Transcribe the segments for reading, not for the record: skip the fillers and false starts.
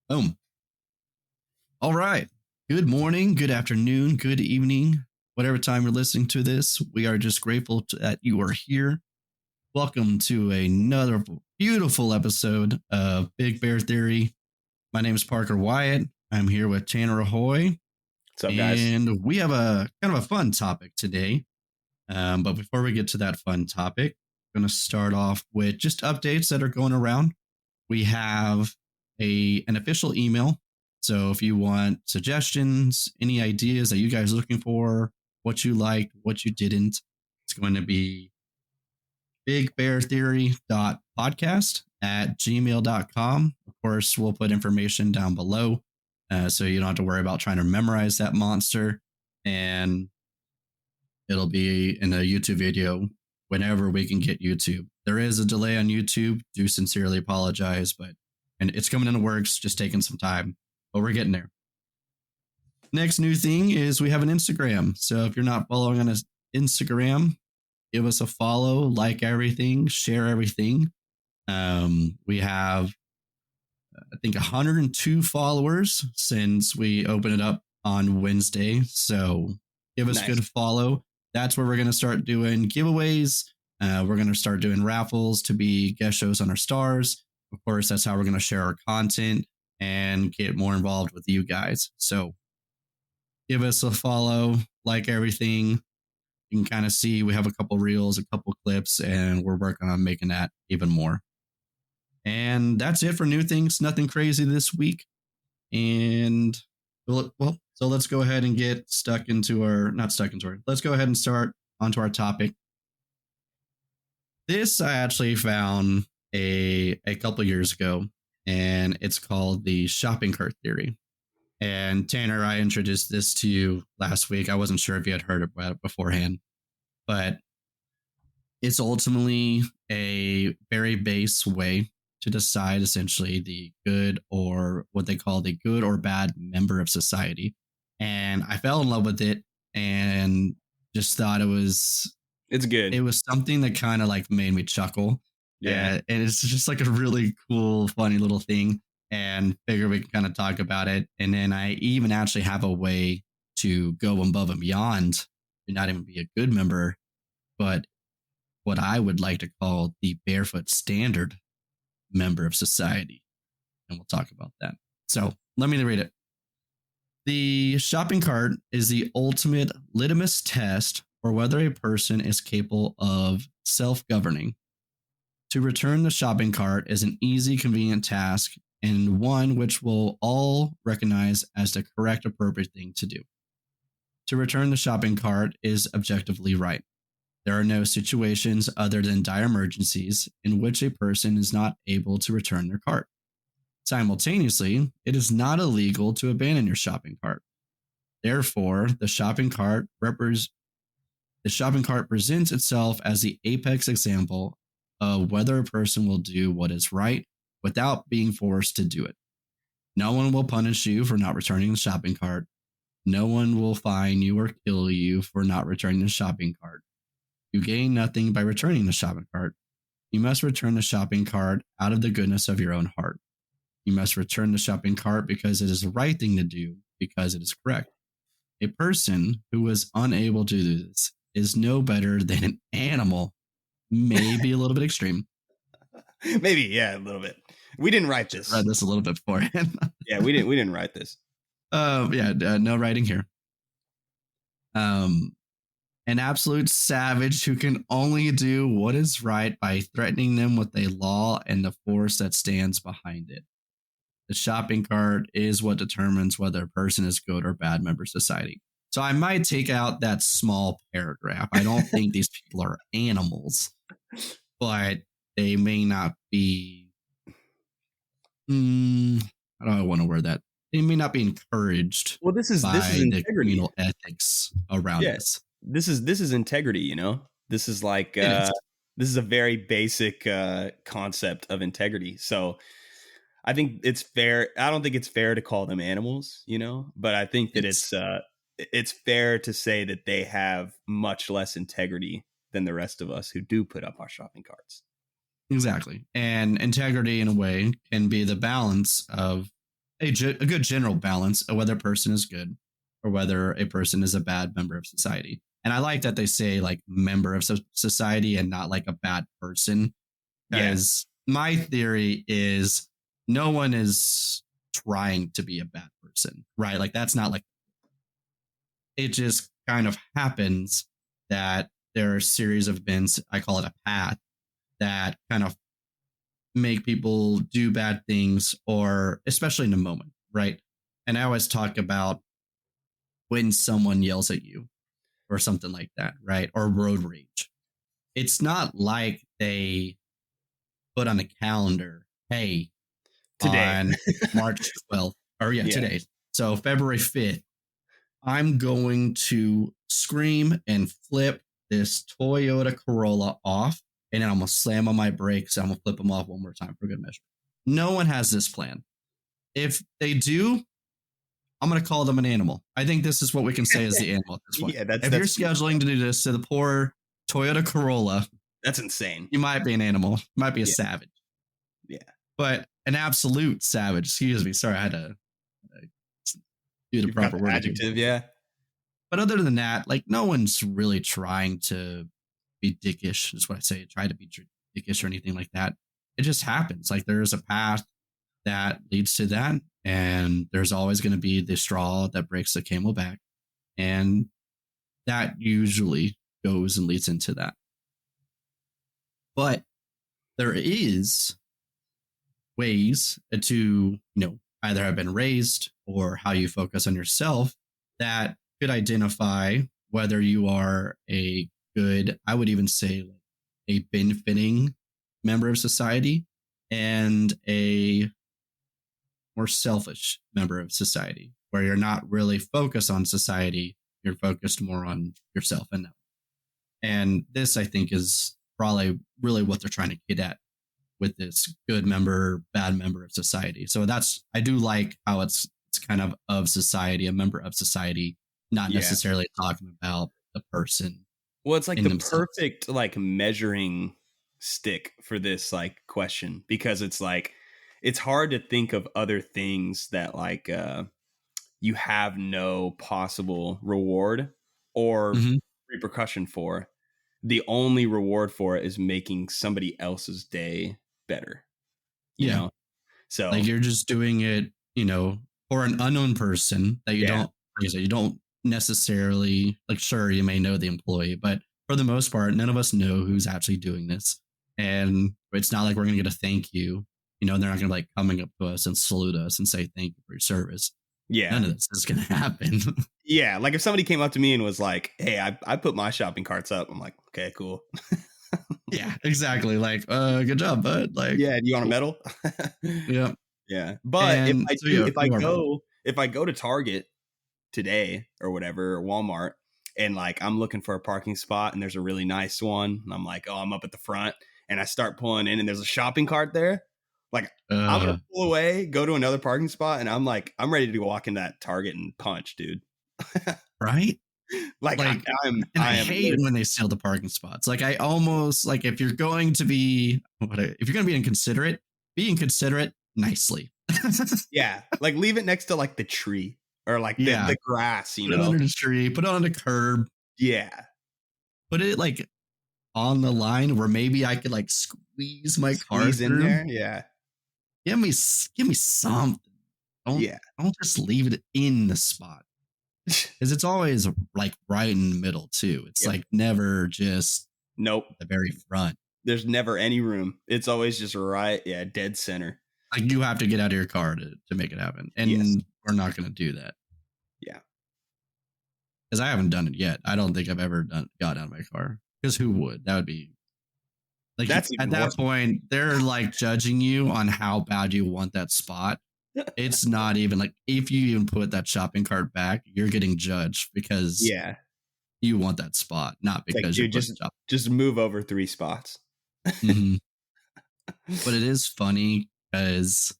Boom. All right. Good morning, good afternoon, good evening, whatever time you're listening to this. We are just grateful that you are here. Welcome to another beautiful episode of Big Bear Theory. My name is Parker Wyatt. I'm here with Tanner Ahoy. What's up, guys? And we have a kind of a fun topic today. But before we get to that fun topic, I'm going to start off with just updates that are going around. We have an official email. So if you want suggestions, any ideas that you guys are looking for, what you liked, what you didn't, it's going to be bigbeartheory.podcast@gmail.com. Of course, we'll put information down below so you don't have to worry about trying to memorize that monster. And it'll be in a YouTube video whenever we can get YouTube. There is a delay on YouTube. Do sincerely apologize, and it's coming in the works, just taking some time, but we're getting there. Next new thing is we have an Instagram. So if you're not following on Instagram, give us a follow, like everything, share everything. We have, I think, 102 followers since we opened it up on Wednesday. So give us a good follow. That's where we're going to start doing giveaways. We're going to start doing raffles to be guest shows on our stars. Of course, that's how we're going to share our content and get more involved with you guys. So give us a follow, like everything. You can kind of see we have a couple reels, a couple clips, and we're working on making that even more. And that's it for new things. Nothing crazy this week. And well, so let's go ahead and get let's go ahead and start onto our topic. This I actually found a couple years ago, and it's called the shopping cart theory. And Tanner, I introduced this to you last week. I wasn't sure if you had heard about it beforehand, but it's ultimately a very base way to decide essentially the good, or what they call the good or bad member of society. And I fell in love with it and just thought it's good. It was something that kind of like made me chuckle. Yeah. And it's just like a really cool, funny little thing. And figure we can kind of talk about it. And then I even actually have a way to go above and beyond to not even be a good member, but what I would like to call the barefoot standard member of society. And we'll talk about that. So let me read it. The shopping cart is the ultimate litmus test for whether a person is capable of self-governing. To return the shopping cart is an easy, convenient task, and one which we'll all recognize as the correct, appropriate thing to do. To return the shopping cart is objectively right. There are no situations other than dire emergencies in which a person is not able to return their cart. Simultaneously, it is not illegal to abandon your shopping cart. Therefore, the shopping cart presents itself as the apex example of whether a person will do what is right without being forced to do it. No one will punish you for not returning the shopping cart. No one will fine you or kill you for not returning the shopping cart. You gain nothing by returning the shopping cart. You must return the shopping cart out of the goodness of your own heart. You must return the shopping cart because it is the right thing to do, because it is correct. A person who is unable to do this is no better than an animal. Maybe a little bit extreme. Maybe, yeah, a little bit. We didn't write this. I read this a little bit beforehand. Yeah, we didn't write this. No writing here. An absolute savage who can only do what is right by threatening them with a law and the force that stands behind it. The shopping cart is what determines whether a person is good or bad member of society. So I might take out that small paragraph. I don't think these people are animals, but they may not be. How do I want to word that? They may not be encouraged. Well, this is integrity. The communal ethics around this. This is integrity. You know, this is like this is a very basic concept of integrity. So I think it's fair. I don't think it's fair to call them animals, you know, but I think that it's fair to say that they have much less integrity than the rest of us who do put up our shopping carts. Exactly. And integrity, in a way, can be the balance of a good general balance of whether a person is good or whether a person is a bad member of society. And I like that they say like member of society and not like a bad person, Yeah. because my theory is no one is trying to be a bad person, right? Like that's not like, it just kind of happens that there are a series of events, I call it a path, that kind of make people do bad things, or especially in the moment, right? And I always talk about when someone yells at you or something like that, right? Or road rage. It's not like they put on a calendar, hey, Today. on March 12th, or yeah, Yeah. today. So February 5th, I'm going to scream and flip this Toyota Corolla off, and then I'm going to slam on my brakes. And I'm going to flip them off one more time for good measure. No one has this plan. If they do, I'm going to call them an animal. I think this is what we can say as the animal at this point. Yeah, If you're scheduling to do this to the poor Toyota Corolla, that's insane. you might be an animal. You might be a savage. Yeah. But an absolute savage. Excuse me. Sorry, I had to do the proper word. Adjective, yeah. But other than that, like no one's really trying to be dickish, is what I say. Try to be dickish or anything like that. It just happens. Like there's a path that leads to that, and there's always going to be the straw that breaks the camel back, and that usually goes and leads into that. But there is ways to, either have been raised or how you focus on yourself that could identify whether you are a good, I would even say like a benefiting member of society and a more selfish member of society, where you're not really focused on society, you're focused more on yourself and them. And this, I think, is probably really what they're trying to get at with this good member, bad member of society. So I do like how it's kind of society, a member of society, not necessarily talking about the person. Well, it's like the themselves. perfect like measuring stick for this like question, because it's like it's hard to think of other things that like you have no possible reward or repercussion for. The only reward for it is making somebody else's day better. You know? So like you're just doing it, for an unknown person that you don't, like I said, you don't necessarily like, sure, you may know the employee, but for the most part, none of us know who's actually doing this. And it's not like we're going to get a thank you. They're not going to like coming up to us and salute us and say thank you for your service. Yeah. None of this is going to happen. Yeah. Like if somebody came up to me and was like, hey, I put my shopping carts up. I'm like, okay, cool. Yeah, exactly. Like, good job, bud. Like, yeah. Do you want a medal? Yeah. Yeah. But and if I go to Target today or whatever, or Walmart, and like I'm looking for a parking spot and there's a really nice one, and I'm like, oh, I'm up at the front, and I start pulling in and there's a shopping cart there, like I'm gonna pull away, go to another parking spot, and I'm ready to walk in that Target and punch, dude. Right? Like I hate when they steal the parking spots. Like I almost like, if you're going to be inconsiderate, be inconsiderate nicely. Yeah, like leave it next to like the tree or like the grass, put it under the tree, put it on the curb. Yeah, put it like on the line where maybe I could like squeeze my car in through. there. Yeah, give me something. Don't just leave it in the spot, because it's always like right in the middle too. It's like never just the very front. There's never any room. It's always just right, dead center. Like you have to get out of your car to make it happen, and we're not going to do that. Yeah, because I haven't done it yet. I don't think I've ever got out of my car. Because who would? That would be like, at that point, they're like judging you on how bad you want that spot. It's not even like, if you even put that shopping cart back, you're getting judged because you want that spot, not because like, dude, just move over 3 spots. Mm-hmm. But it is funny because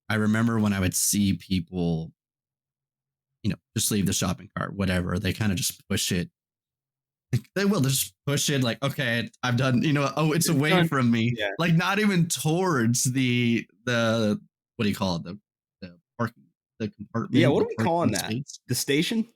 I remember when I would see people, just leave the shopping cart, whatever, they kind of just push it. They will just push it like, okay, I've done, it's away from me. Yeah. Like not even towards the what do you call it? the Yeah, compartment, what the are we calling parking that? space The station?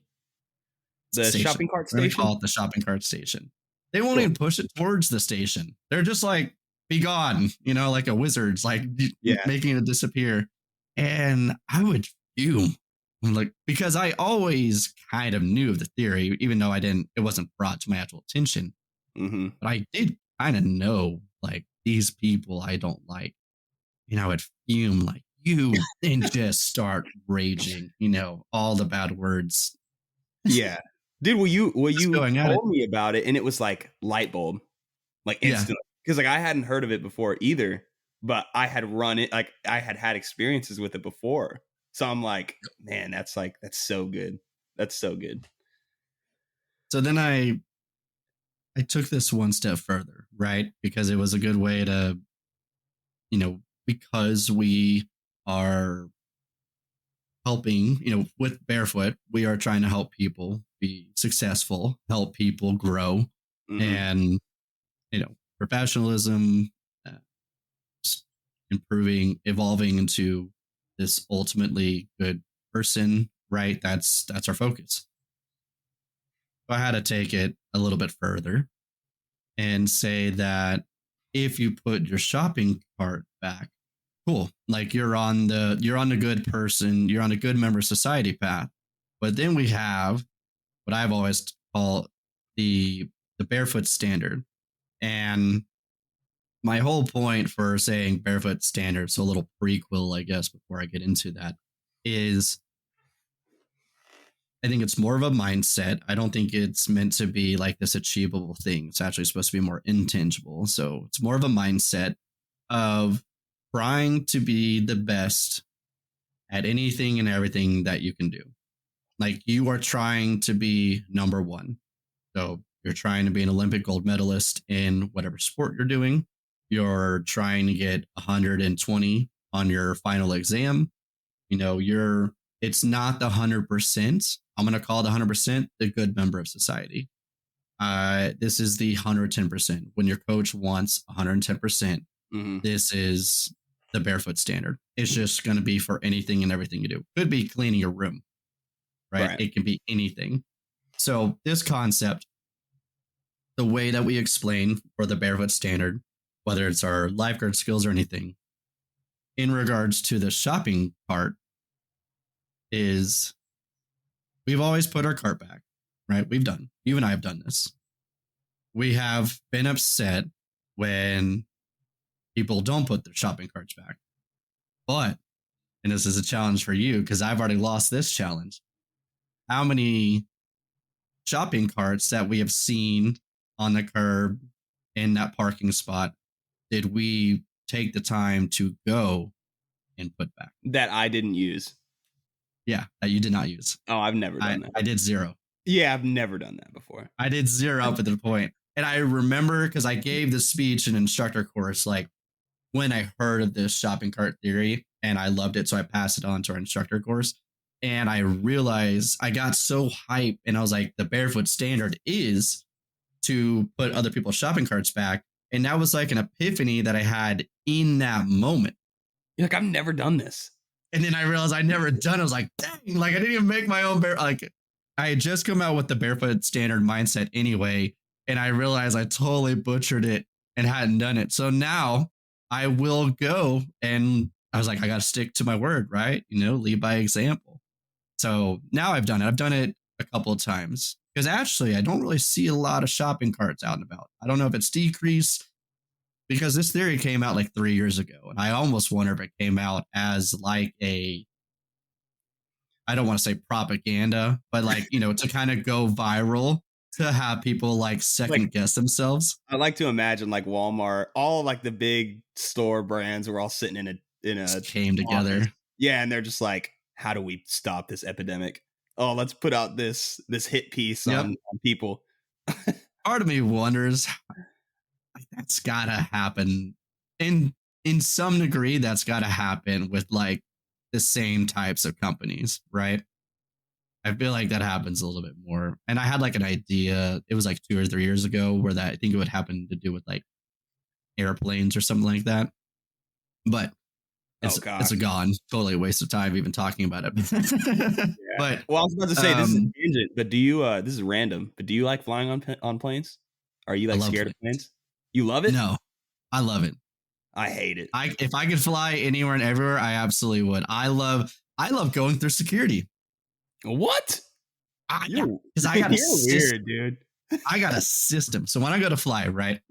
The station. shopping cart We're gonna station? call it the shopping cart station. They won't Cool. even push it towards the station. They're just like, be gone, like a wizard's like Yeah. making it disappear. And I would fume. Like, because I always kind of knew of the theory, even though it wasn't brought to my actual attention. Mhm. But I did kind of know, like, these people I don't like. I would fume like you and just start raging, all the bad words Yeah. Dude, just you going at it. told me about it and it was like light bulb, like Yeah. instantly. Because like I hadn't heard of it before either, but I had run it like I had experiences with it before. So I'm like, man, that's so good. That's so good. So then I took this one step further, right? Because it was a good way to, because we are helping, with Barefoot, we are trying to help people be successful, help people grow, Mhm. and, professionalism, uh, improving, evolving into this ultimately good person, right? That's our focus. So I had to take it a little bit further and say that if you put your shopping cart back, cool. Like you're on the good person, you're on a good member society path. But then we have what I've always called the barefoot standard. And my whole point for saying barefoot standard, so a little prequel, I guess, before I get into that, is I think it's more of a mindset. I don't think it's meant to be like this achievable thing. It's actually supposed to be more intangible. So it's more of a mindset of trying to be the best at anything and everything that you can do. Like you are trying to be number one. So you're trying to be an Olympic gold medalist in whatever sport you're doing. You're trying to get 120 on your final exam. It's not the 100%. I'm going to call it 100% the good member of society. This is the 110%. When your coach wants 110%, Mhm. this is the barefoot standard. It's just going to be for anything and everything you do. Could be cleaning your room, right? Right. It can be anything. So this concept, the way that we explain for the barefoot standard, whether it's our lifeguard skills or anything, in regards to the shopping cart, is we've always put our cart back, right? You and I have done this. We have been upset when people don't put their shopping carts back. But, and this is a challenge for you because I've already lost this challenge. How many shopping carts that we have seen on the curb in that parking spot did we take the time to go and put back? That I didn't use. Yeah, that you did not use. Oh, I've never I, done that. I did zero. Yeah, I've never done that before. I did zero up at the point. And I remember because I gave the speech in instructor course, like when I heard of this shopping cart theory and I loved it. So I passed it on to our instructor course. And I realized I got so hyped and I was like, the barefoot standard is to put other people's shopping carts back. And that was like an epiphany that I had in that moment. You're like, I've never done this. And then I realized I'd never done it. I was like, dang, like I didn't even make my own like I had just come out with the barefoot standard mindset anyway. And I realized I totally butchered it and hadn't done it. So now I will go and I was like, I gotta stick to my word, right? Lead by example. So now I've done it. I've done it a couple of times. Because actually I don't really see a lot of shopping carts out and about. I don't know if it's decreased because this theory came out like 3 years ago. And I almost wonder if it came out as like I don't want to say propaganda, but like, to kind of go viral to have people like Like second guess themselves. I like to imagine like Walmart, all like the big store brands were all sitting in a Just came office. together. Yeah, and they're just like, how do we stop this epidemic? Oh, let's put out this hit piece Yep. on people. Part of me wonders, like, that's gotta happen in some degree. That's gotta happen with like the same types of companies, right? I feel like that happens a little bit more. And I had like an idea. It was like 2 or 3 years ago where that I think it would happen to do with like airplanes or something like that. But Oh it's a gosh. gone. Totally a waste of time even talking about it. Yeah. But Well, I was about to say this is a um, tangent, but do you this is random, but do you like flying on planes? Are you I like love scared of planes. planes? You love it? No, I love it. I hate it. I if I could fly anywhere and everywhere, I absolutely would. I love going through security. What? Yeah, You're because I got a you're system. weird, dude. I got a system. So when I go to fly, right,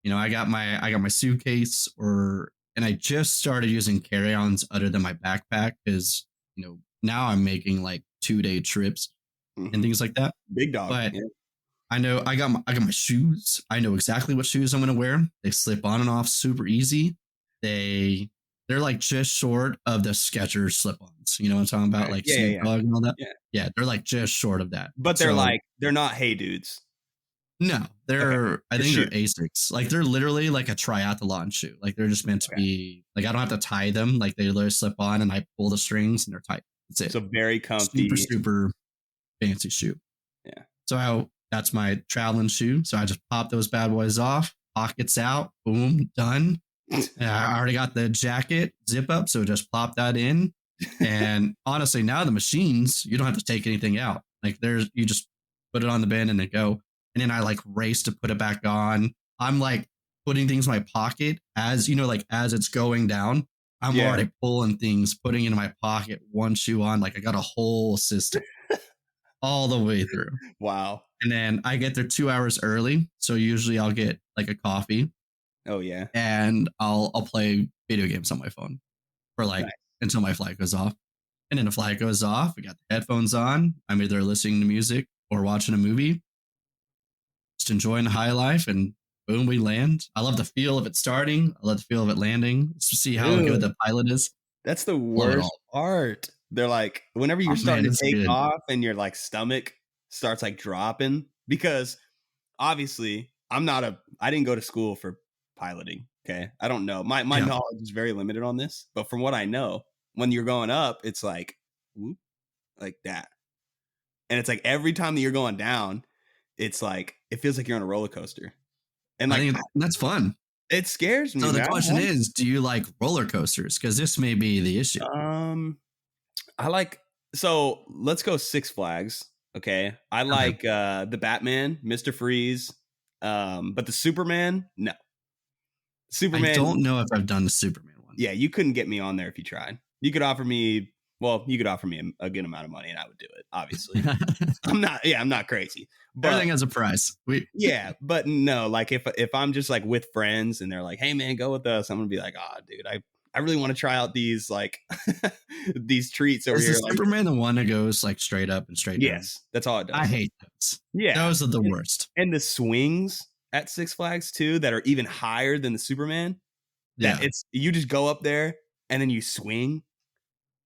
I got my suitcase, and I just started using carry-ons other than my backpack because now I'm making like 2-day trips and Mhm. things like that. Big dog. But Yeah. I got my shoes. I know exactly what shoes I'm gonna wear. They slip on and off super easy. They're like just short of the Skechers slip-ons. You know what I'm talking about? Okay. Like Yeah, yeah, Snoop yeah. Dogg and all that. Yeah. Yeah, they're like just short of that. But So they're not hey dudes. no, Okay. I For think sure. they're Asics. Like they're literally like a triathlon shoe. Like they're just meant to Okay. be like I don't have to tie them. Like they literally slip on and I pull the strings and they're tight. That's it. So very Super, comfy. super fancy shoe. Yeah. That's my traveling shoe. So I just pop those bad boys off, pockets out, boom, done. And I already got the jacket zip up, so just plop that in. And honestly, now the machines, you don't have to take anything out. Like you just put it on the bin and then go. And then I like race to put it back on. I'm like putting things in my pocket as like as it's going down. I'm Yeah. already pulling things, putting it in my pocket, one shoe on. Like I got a whole system all the way through. Wow. And then I get there 2 hours early. So usually I'll get like a coffee Oh yeah. and I'll play video games on my phone for like Nice. until my flight goes off. And then the flight goes off, I got the headphones on. I'm either listening to music or watching a movie, just enjoying the high life, and boom, we land. I love the feel of it starting. I love the feel of it landing. Just to see how good Dude, the pilot is. that's the Love it worst all. part. They're like, whenever Oh you're man, starting to it's take good. off and your like stomach starts like dropping, because obviously I didn't go to school for piloting. Okay. I don't know. My Yeah. knowledge is very limited on this, but from what I know, when you're going up, it's like whoop, like that. And it's like every time that you're going down, it's like it feels like you're on a roller coaster. And I like think that's fun. it scares me, So the man. question is, do you like roller coasters? Because this may be the issue. I like, so let's go Six Flags. Okay. I Okay. like the Batman, Mr. Freeze. But the Superman, no. Superman, I don't know if I've done the Superman one. yeah, you couldn't get me on there if you tried. You could offer me, you could offer me a good amount of money and I would do it, obviously. I'm not crazy. But Everything has a price. yeah, but no, like if I'm just like with friends and they're like, hey man, go with us, I'm gonna be like, oh dude, I really want to try out these like these treats over Is here. the Like, Superman the one that goes like straight up and straight down? yes, that's all it does. I hate those. Yeah. Those are the worst. And the swings at Six Flags too that are even higher than the Superman. Yeah. That it's you just go up there and then you swing.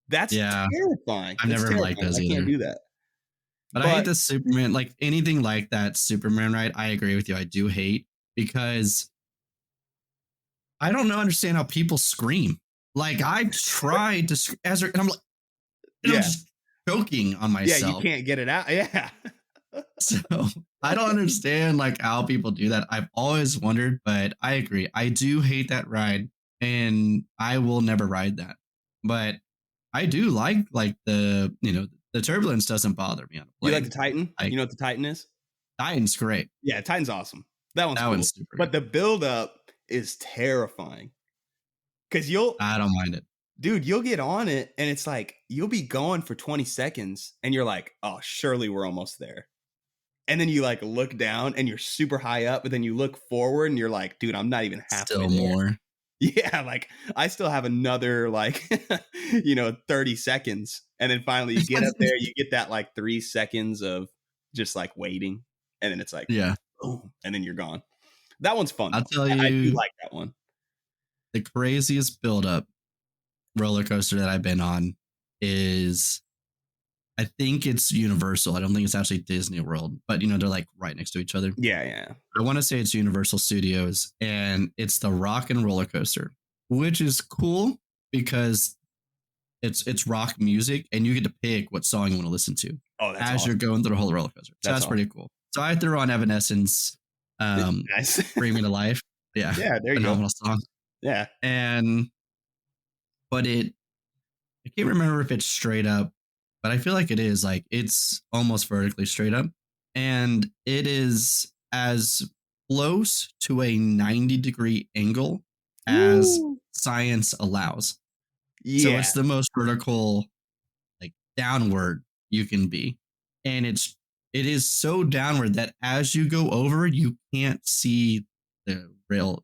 That's terrifying. I've That's never liked those I either. can't do that. But I hate the Superman, like anything like that Superman ride. I agree with you. I do hate because I don't understand how people scream. Like I tried to and I'm like, and I'm just choking on myself. Yeah, you can't get it out. Yeah. So I don't understand like how people do that. I've always wondered, but I agree. I do hate that ride, and I will never ride that. But I do like the turbulence doesn't bother me on a You plane. like the Titan? You know what the Titan is? Titan's great. Yeah, Titan's awesome. That one's cool. super. But the build up is terrifying. Cause I don't mind it. Dude, you'll get on it and it's like you'll be going for 20 seconds and you're like, oh, surely we're almost there. And then you like look down and you're super high up, but then you look forward and you're like, dude, I'm not even halfway Still there. more. Yeah, like I still have another like 30 seconds. And then finally you get up there, you get that like 3 seconds of just like waiting. And then it's like, yeah, boom, and then you're gone. That one's fun. I'll tell you, I do like that one. The craziest build-up roller coaster that I've been on is, I think it's Universal. I don't think it's actually Disney World, but they're like right next to each other. Yeah. I want to say it's Universal Studios, and it's the Rock and Roller Coaster, which is cool because it's rock music, and you get to pick what song you want to listen to that's as awesome. you're going through the whole roller coaster. So that's pretty cool. So I threw on Evanescence, nice. Bring Me to Life. Yeah, Yeah, there you phenomenal go. song. Yeah, and but I can't remember if it's straight up, but I feel like it is. Like it's almost vertically straight up, and it is as close to a 90-degree angle as Woo! science allows. So Yeah. it's the most vertical, like downward you can be, and it is so downward that as you go over, you can't see the rails.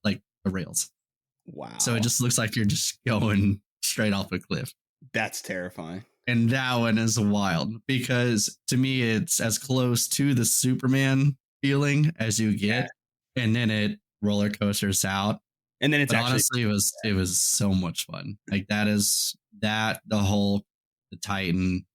So it Wow. just looks like you're just going straight off a cliff. That's terrifying. And that one is wild because to me, it's as close to the Superman feeling as you Yeah. get. And then it roller coasters out. And then it's But actually honestly, it was so much fun. Like the Hulk, the Titan,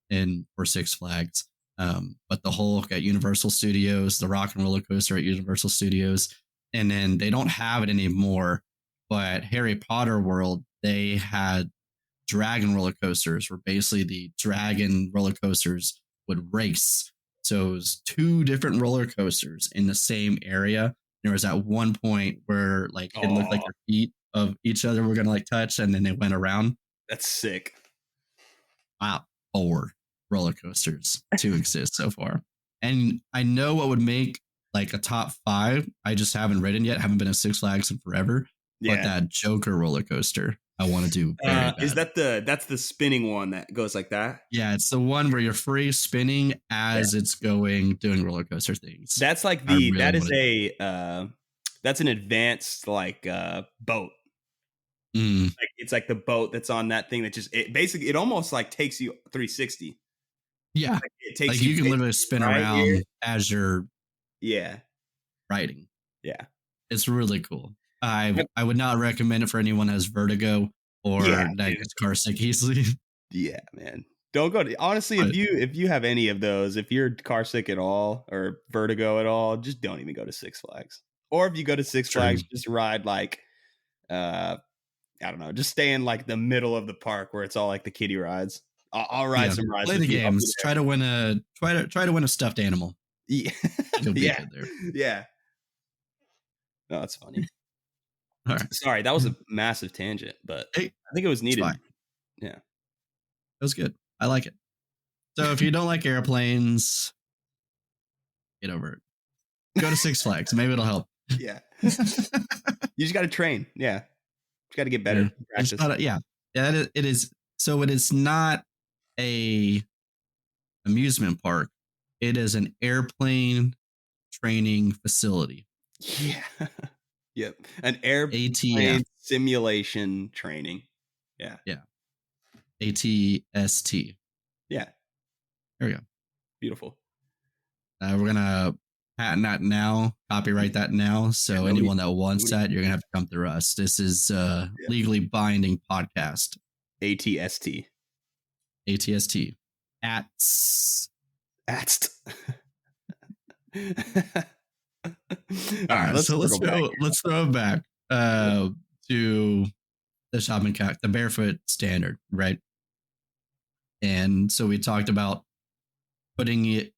and for Six Flags. But the Hulk at Universal Studios, the Rock and Roller Coaster at Universal Studios, and then they don't have it anymore. But Harry Potter World, they had dragon roller coasters, where basically the dragon roller coasters would race. So it was two different roller coasters in the same area. There was at one point where like it looked like oh, their feet of each other were gonna like touch, and then they went around. that's sick. Wow, 4 roller coasters to exist so far. And I know what would make like a top 5. I just haven't ridden yet. Haven't been to Six Flags in forever. But Yeah. that Joker roller coaster, I want to do very Is bad. that's the spinning one that goes like that? Yeah, it's the one where you're free spinning as it's going, doing roller coaster things. That's like I really that is want to. that's an advanced like boat. Mm, Like it's like the boat that's on that thing that just it basically it almost like takes you 360. yeah, Like it takes like you you can literally basically spin right here. around as you're Yeah. riding. Yeah. It's really cool. I Yep. I would not recommend it for anyone that has vertigo Yeah, or that dude. gets car sick easily. Yeah, man. Don't go to honestly, But if you have any of those, if you're car sick at all or vertigo at all, just don't even go to Six Flags. Or if you go to Six true. Flags, just ride like uh I don't know, just stay in like the middle of the park where it's all like the kiddie rides. I'll ride Yeah, some rides play with the you. I'll be games. Try to win a stuffed animal. there. Yeah. You'll be Yeah. good there. Yeah. No, that's funny. All right. Sorry, that was a massive tangent, but Hey, I think it was it's needed. fine. Yeah. It was good. I like it. So if you don't like airplanes, get over it. Go to Six Flags. Maybe it'll help. Yeah. You just got to train. Yeah. You got to get better. Practice. Yeah. It is. So it is not a amusement park. It is an airplane training facility. Yeah. Yep. An airplane ATF. simulation training. Yeah. Yeah. ATST. Yeah. There we go. Beautiful. We're gonna patent that now, copyright that now. So Yeah, anyone that wants that, you're gonna have to come through us. This is legally binding podcast. ATST. ATST. Atst. All All right, right, so circle back. let's throw it back to the shopping cart, the barefoot standard, right? And so we talked about putting it,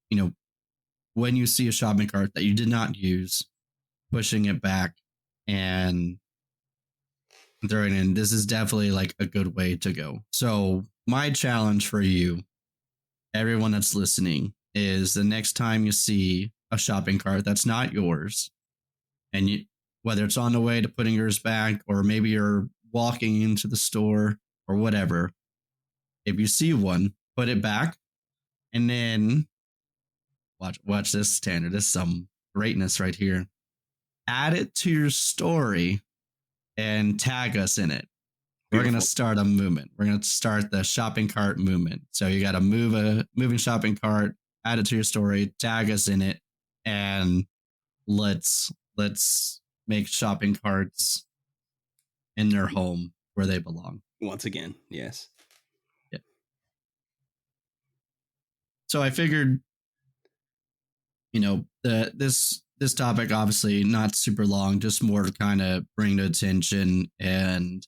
when you see a shopping cart that you did not use, pushing it back and throwing in. This is definitely like a good way to go. So my challenge for you, everyone that's listening, is the next time you see a shopping cart that's not yours, and you, whether it's on the way to putting yours back or maybe you're walking into the store or whatever, if you see one, put it back, and then watch this, Tanner. This is some greatness right here. Add it to your story and tag us in it. We're going to start a movement. We're going to start the shopping cart movement. So you got to move a moving shopping cart, add it to your story, tag us in it, and let's make shopping carts in their home where they belong. Once again, yes. Yeah. So I figured, this topic obviously not super long, just more to kind of bring to attention and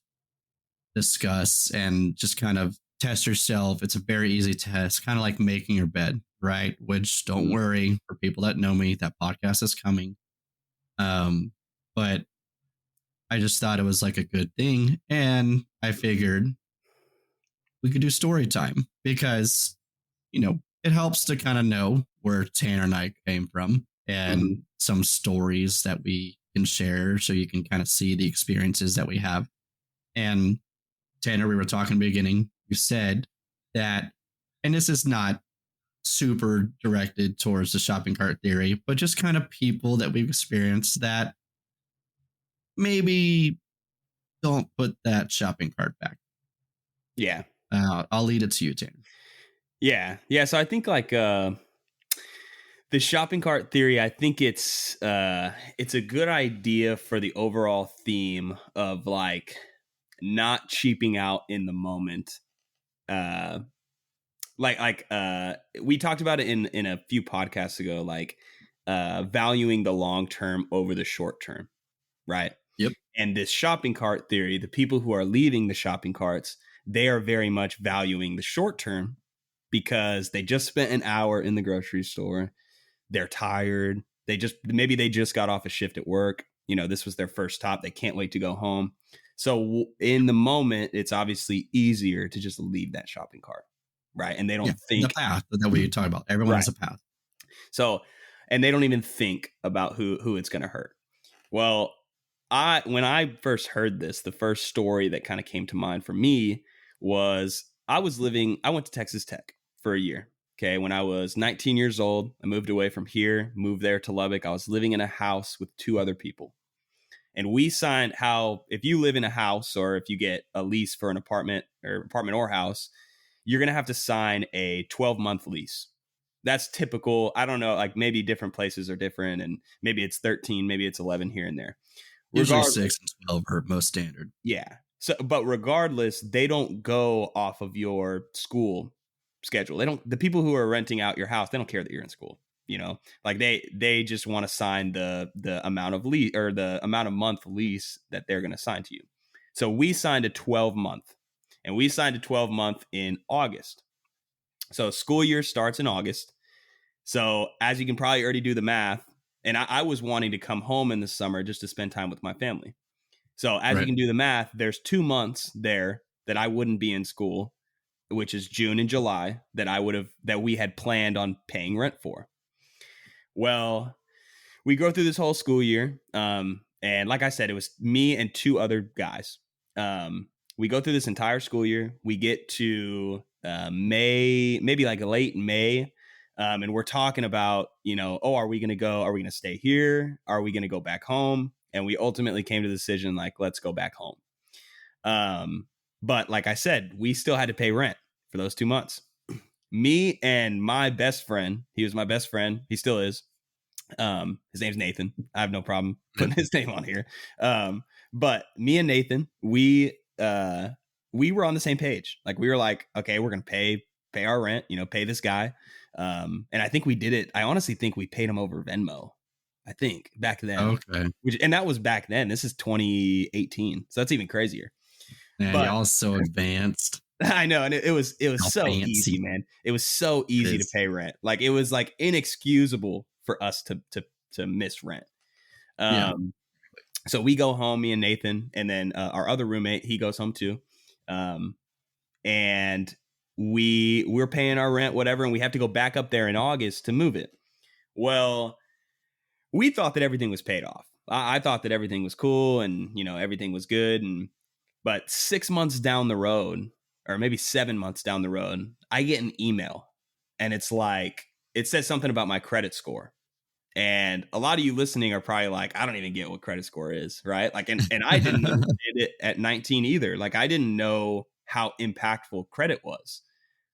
discuss and just kind of test yourself. It's a very easy test, kind of like making your bed, right? Which don't worry, for people that know me, that podcast is coming. But I just thought it was like a good thing. And I figured we could do story time because, it helps to kind of know where Tanner and I came from Mm-hmm. and some stories that we can share so you can kind of see the experiences that we have. And Tanner, we were talking in the beginning, you said that, and this is not super directed towards the shopping cart theory, but just kind of people that we've experienced that maybe don't put that shopping cart back. Yeah. I'll lead it to you, Tanner. Yeah. Yeah. So I think like the shopping cart theory, I think it's a good idea for the overall theme of like not cheaping out in the moment. Uh we talked about it in a few podcasts ago, like valuing the long term over the short term, right? Yep. And this shopping cart theory, the people who are leading the shopping carts, they are very much valuing the short term because they just spent an hour in the grocery store. They're tired. Maybe they just got off a shift at work. This was their first stop. They can't wait to go home. So in the moment, it's obviously easier to just leave that shopping cart, right? And they don't the think path that we talk about. Everyone right. has a path. So, and they don't even think about who it's going to hurt. Well, when I first heard this, the first story that kind of came to mind for me was I went to Texas Tech for a year. Okay. When I was 19 years old, I moved away from here, moved there to Lubbock. I was living in a house with two other people. And we signed if you live in a house or if you get a lease for an apartment or house, you're going to have to sign a 12-month lease. That's typical. I don't know, like maybe different places are different and maybe it's 13, maybe it's 11 here and there. Usually 6 and 12 are most standard. Yeah. So, but regardless, they don't go off of your school schedule. The people who are renting out your house, they don't care that you're in school. Like they just want to sign the amount of lease or the amount of month lease that they're going to sign to you. So we signed a 12-month, and we signed a 12-month in August. So school year starts in August. So as you can probably already do the math, and I was wanting to come home in the summer just to spend time with my family. So as you can do the math, there's 2 months there that I wouldn't be in school, which is June and July that we had planned on paying rent for. Well, we go through this whole school year. And like I said, it was me and two other guys. We go through this entire school year. We get to May, maybe like late May. And we're talking about, are we going to stay here? Are we going to go back home? And we ultimately came to the decision, like, let's go back home. But like I said, we still had to pay rent for those 2 months. Me and my best friend, he was my best friend. He still is. His name's Nathan. I have no problem putting his name on here. But me and Nathan, we were on the same page. Like we were like, okay, we're going to pay our rent, pay this guy. And I think we did it. I honestly think we paid him over Venmo. I think back then. Okay. And that was back then. This is 2018. So that's even crazier. Man, y'all so advanced. I know. And it was so fancy. Easy, man. It was so easy to pay rent. Like it was like inexcusable for us to miss rent. So we go home, me and Nathan, and then our other roommate, he goes home too. And we're paying our rent, whatever, and we have to go back up there in August to move it. Well, we thought that everything was paid off. I thought that everything was cool and, everything was good. But 6 months down the road, or maybe 7 months down the road, I get an email and it's like, it says something about my credit score. And a lot of you listening are probably like, I don't even get what credit score is, right? Like, and I didn't understand it at 19 either. Like, I didn't know how impactful credit was.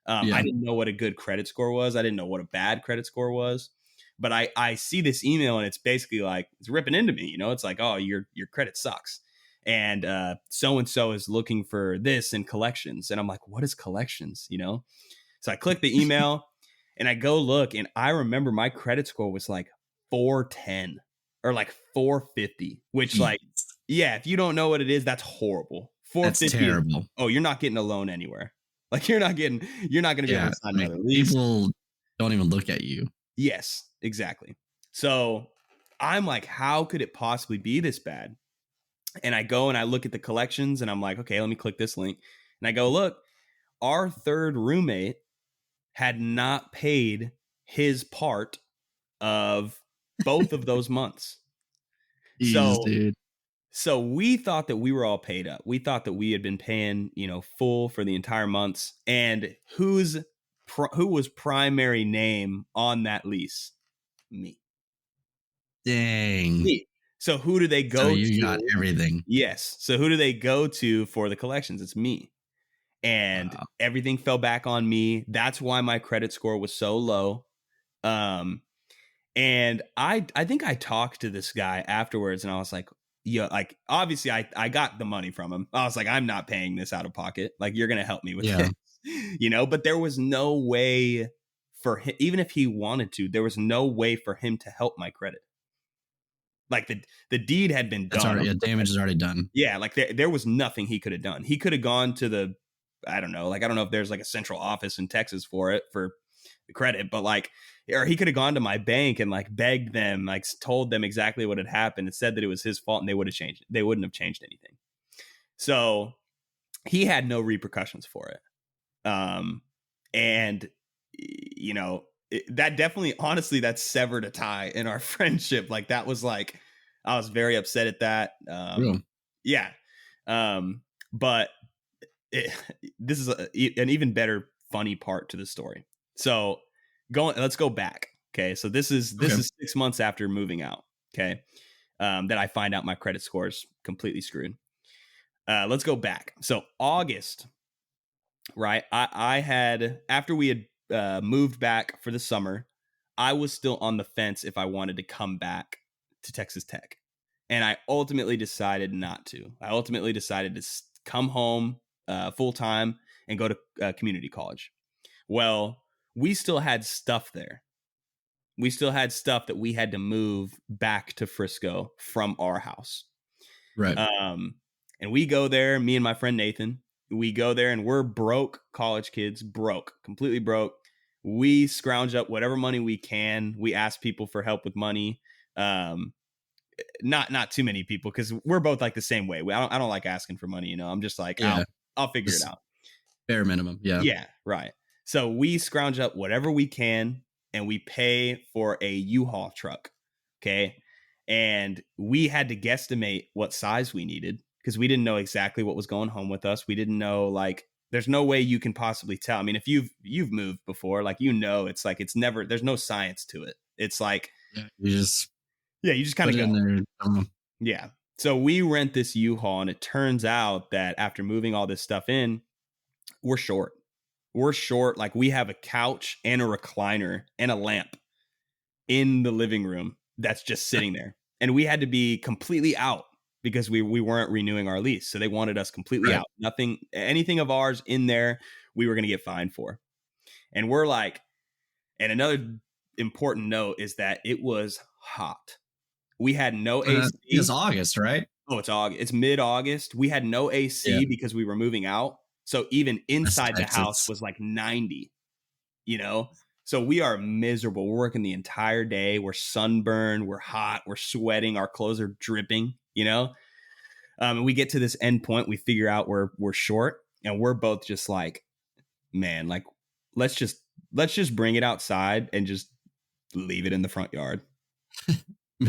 I didn't know what a good credit score was. I didn't know what a bad credit score was. But I see this email and it's basically like, it's ripping into me. It's like, oh, your credit sucks. And so-and-so is looking for this in collections. And I'm like, what is collections? So I click the email and I go look, and I remember my credit score was like 410 or like 450, which like, yeah, if you don't know what it is, that's horrible. 450. That's terrible. You're not getting a loan anywhere. Like you're not going to be able to sign another lease. People don't even look at you. Yes, exactly. So I'm like, how could it possibly be this bad? And I go and I look at the collections and I'm like, okay, let me click this link. And I go, look, our third roommate had not paid his part of both of those months. Jeez, So dude. so we thought that we were all paid up. We thought that we had been paying, full for the entire months. And who was primary name on that lease? Me. Dang. Me. So who do they So go you got to? everything. Yes. So who do they go to for the collections? It's me. And Wow. everything fell back on me. That's why my credit score was so low. Um, and I think I talked to this guy afterwards, and I was like, yeah, like obviously I got the money from him. I was like, I'm not paying this out of pocket. Like you're gonna help me with Yeah. this, But there was no way for him, even if he wanted to, there was no way for him to help my credit. Like the deed had been That's done. already, yeah, damage is already done. Yeah, like there was nothing he could have done. He could have gone to the, I don't know, like I don't know if there's like a central office in Texas for it for the credit, but like, or he could have gone to my bank and like begged them, like told them exactly what had happened and said that it was his fault, and they would have changed it. They wouldn't have changed anything. So he had no repercussions for it. And that definitely, honestly, that severed a tie in our friendship. Like that was like, I was very upset at that. Real. Yeah. But it, this is an even better funny part to the story. So let's go back. Okay. So this is 6 months after moving out. Okay. That I find out my credit score is completely screwed. Let's go back. So August, right? I had, after we had moved back for the summer, I was still on the fence if I wanted to come back to Texas Tech. And I ultimately decided not to. I ultimately decided to come home full time and go to community college. Well, we still had stuff there. We still had stuff that we had to move back to Frisco from our house. Right. And we go there, me and my friend Nathan, we go there and we're broke college kids, completely broke. We scrounge up whatever money we can. We ask people for help with money. Not too many people, because we're both like the same way. I don't like asking for money. I'm just like, Yeah. I'll figure it out. Bare minimum. Yeah. Yeah, right. So we scrounge up whatever we can and we pay for a U-Haul truck. Okay. And we had to guesstimate what size we needed because we didn't know exactly what was going home with us. We didn't know, like, there's no way you can possibly tell. I mean, if you've moved before, like, it's like, it's never, there's no science to it. It's like, you just kind of put go it in there. Yeah. So we rent this U-Haul, and it turns out that after moving all this stuff in, we're short. We're short. Like, we have a couch and a recliner and a lamp in the living room that's just sitting there. And we had to be completely out because we weren't renewing our lease. So they wanted us completely out. Nothing, anything of ours in there, we were going to get fined for. And we're like, and another important note is that it was hot. We had no AC. It's August, right? Oh, it's August. It's mid-August. We had no AC because we were moving out. So even inside the house was like 90, So we are miserable. We're working the entire day. We're sunburned. We're hot. We're sweating. Our clothes are dripping, And we get to this end point. We figure out we're short, and we're both just like, man, like, let's just bring it outside and just leave it in the front yard.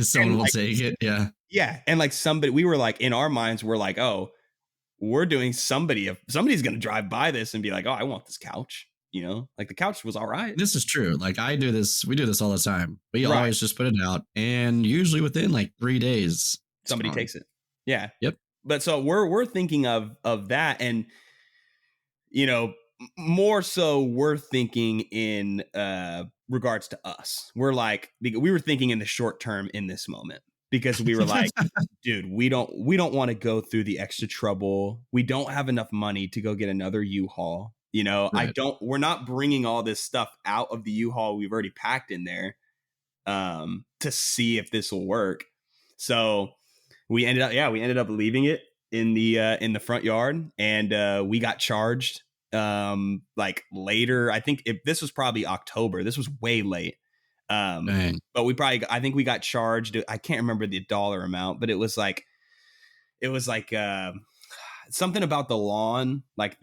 Someone will take it. Yeah. Yeah. And like we were like, in our minds, we're like, oh, we're doing somebody's going to drive by this and be like, oh, I want this couch. Like the couch was all right. This is true. Like we do this all the time. We always just put it out, and usually within like 3 days, somebody takes it. Yeah. Yep. But so we're thinking of that. And, more so we're thinking in regards to us. We're like, we were thinking in the short term in this moment, because we were like, dude, we don't want to go through the extra trouble. We don't have enough money to go get another U-Haul. Right. We're not bringing all this stuff out of the U-Haul we've already packed in there to see if this will work. So we ended up leaving it in the front yard, and we got charged like later. I think this was probably October. This was way late. But I think we got charged. I can't remember the dollar amount, but it was like it was like something about the lawn, like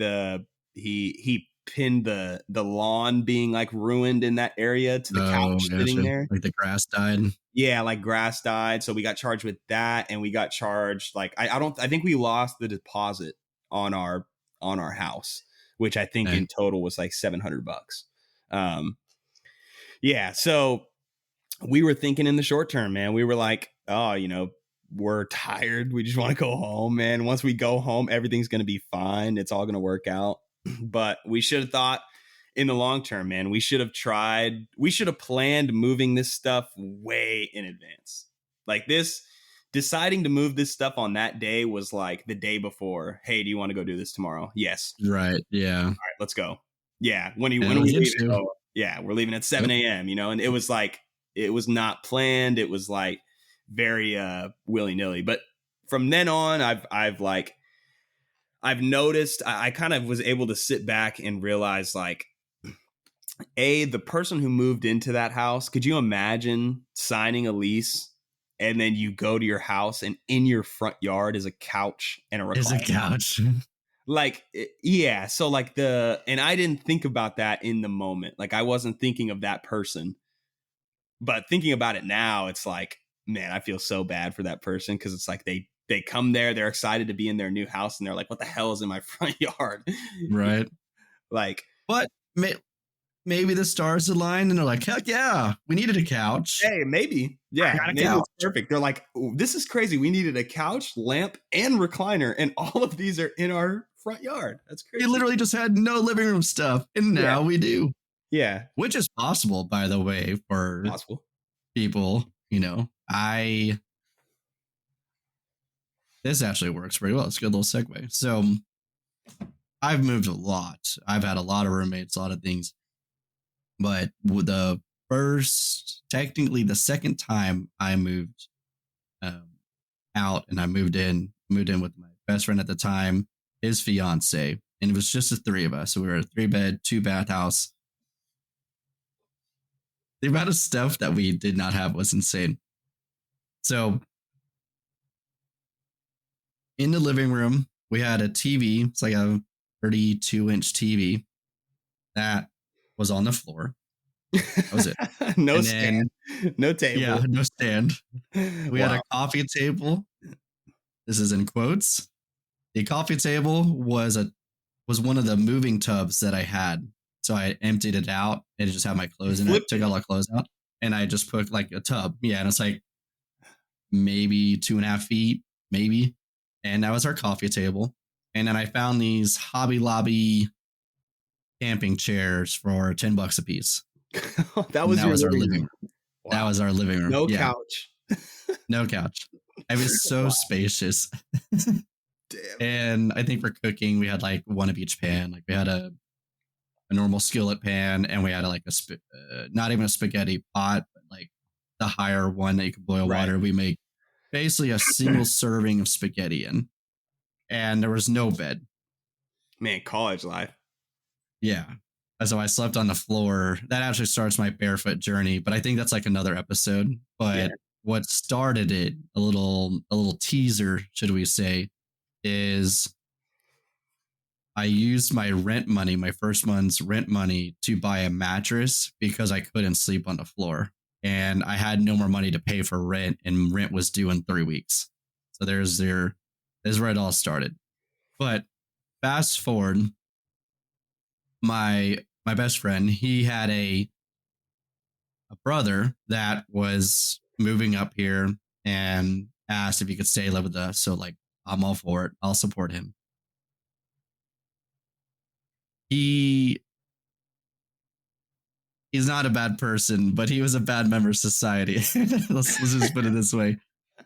he pinned the lawn being like ruined in that area to the Oh, couch sitting gotcha. there. Like the grass died. Yeah, like grass died. So we got charged with that, and we got charged like I think we lost the deposit on our house, which I think Okay. in total was like $700. Um, yeah, so we were thinking in the short term, man. We were like, oh, we're tired. We just want to go home, man. Once we go home, everything's going to be fine. It's all going to work out. But we should have thought in the long term, man. We should have planned moving this stuff way in advance. Like this, deciding to move this stuff on that day was like the day before. Hey, do you want to go do this tomorrow? Yes. Right. Yeah. All right, let's go. Yeah. When It'll are we get leaving? you. Oh, yeah, we're leaving at 7 Yep. a.m. And it was like it was not planned. It was like very willy-nilly. But from then on, I've noticed I kind of was able to sit back and realize like the person who moved into that house, could you imagine signing a lease and then you go to your house and in your front yard is a couch and a Is a recliner? couch. Like, yeah. So like and I didn't think about that in the moment. Like I wasn't thinking of that person, but thinking about it now, it's like, man, I feel so bad for that person. Cause it's like, they come there, they're excited to be in their new house. And they're like, what the hell is in my front yard? Right. Like, But maybe the stars aligned and they're like, heck yeah, we needed a couch. hey, maybe. Yeah, I got a maybe couch. it's perfect. They're like, this is crazy. We needed a couch, lamp, and recliner, and all of these are in our front yard. That's crazy. We literally just had no living room stuff, and now we do. Yeah. Which is possible, by the way, for Possible. people. This actually works pretty well. It's a good little segue. So I've moved a lot. I've had a lot of roommates, a lot of things. But technically the second time I moved out and I moved in with my best friend at the time, his fiance, and it was just the three of us. So we were a 3-bed, 2-bath house. The amount of stuff that we did not have was insane. So in the living room, we had a TV. It's like a 32-inch TV that was on the floor. That was it. No stand, no table. Yeah, no stand. We had a coffee table. This is in quotes. The coffee table was one of the moving tubs that I had. So I emptied it out and it just had my clothes in it. Took all our clothes out and I just put like a tub. Yeah, and it's like maybe 2.5 feet, maybe. And that was our coffee table. And then I found these Hobby Lobby camping chairs for $10 a piece. That was our living room. Wow. That was our living room. No couch. No couch. It was so spacious. Damn. And I think for cooking, we had like one of each pan. Like we had a normal skillet pan, and we had like not even a spaghetti pot, but like the higher one that you could boil water. We make basically a single serving of spaghetti in, and there was no bed. Man, college life. Yeah. So I slept on the floor. That actually starts my barefoot journey, but I think that's like another episode. But what started it, a little teaser, should we say, is I used my rent money, my first month's rent money, to buy a mattress because I couldn't sleep on the floor. And I had no more money to pay for rent, and rent was due in 3 weeks. So there's where it all started. But fast forward, my best friend, he had a brother that was moving up here and asked if he could stay live with us. So like, I'm all for it. I'll support him. He's not a bad person, but he was a bad member of society. let's just put it this way.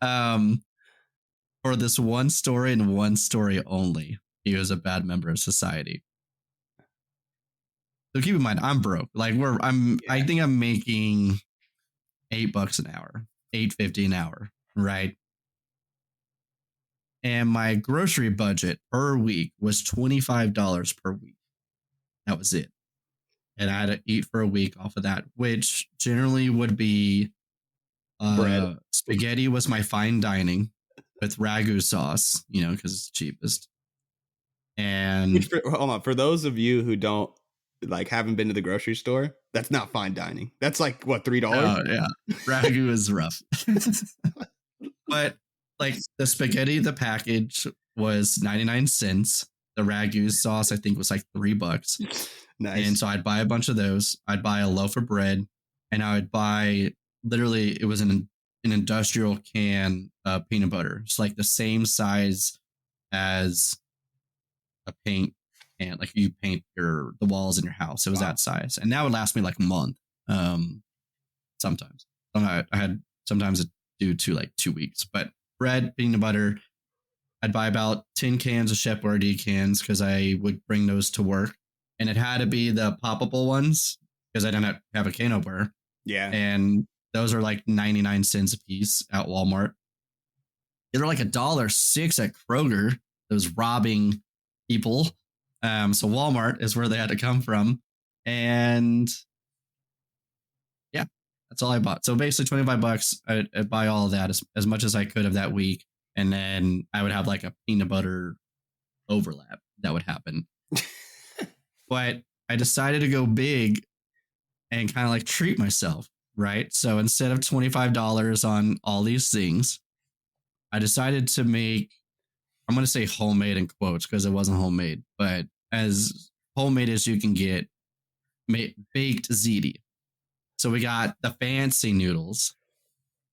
For this one story and one story only, he was a bad member of society. So keep in mind, I'm broke. Like I think I'm making $8 an hour, $8.50 an hour, right? And my grocery budget per week was $25 per week. That was it. And I had to eat for a week off of that, which generally would be spaghetti was my fine dining. with ragu sauce, because it's the cheapest. And Hold on, for those of you who don't haven't been to the grocery store, that's not fine dining. That's like what, $3? oh yeah, ragu is rough. But like the spaghetti, the package was 99 cents. The ragu sauce, I think, was like $3. Nice. And so I'd buy a bunch of those. I'd buy a loaf of bread, and I would buy literally it was an industrial can of peanut butter. It's like the same size as a paint can, like you paint the walls in your house. It was that size, and that would last me like a month. Sometimes I had sometimes it do to like 2 weeks, but bread, peanut butter. I'd buy about 10 cans of Chef Boyardee cans because I would bring those to work, and it had to be the poppable ones because I didn't have a can opener. Yeah, and those are like 99 cents a piece at Walmart. They were like $1.06 at Kroger. It was robbing people. So Walmart is where they had to come from. And yeah, that's all I bought. So basically $25, I'd buy all of that as much as I could of that week. And then I would have like a peanut butter overlap that would happen. But I decided to go big and kind of like treat myself, right? So instead of $25 on all these things, I decided to make, I'm going to say homemade in quotes because it wasn't homemade, but as homemade as you can get, baked ziti. So we got the fancy noodles.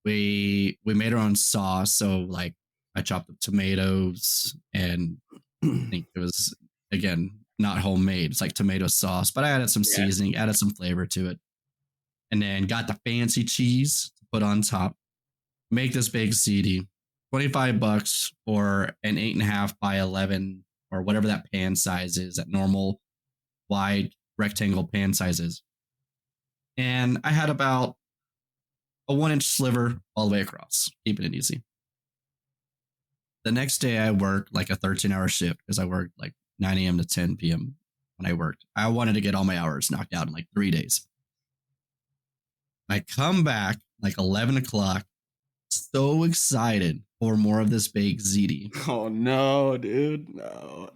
We made our own sauce. So like I chopped up tomatoes, and I think it was, again, not homemade. It's like tomato sauce, but I added some seasoning, added some flavor to it. And then got the fancy cheese to put on top. Make this big ziti. $25 for an 8.5 by 11 or whatever that pan size is, that normal wide rectangle pan size is. And I had about a 1-inch sliver all the way across, keeping it easy. The next day I worked like a 13-hour shift because I worked like 9 a.m. to 10 p.m. when I worked. I wanted to get all my hours knocked out in like 3 days. I come back like 11 o'clock, so excited for more of this baked ziti. Oh no, dude, no.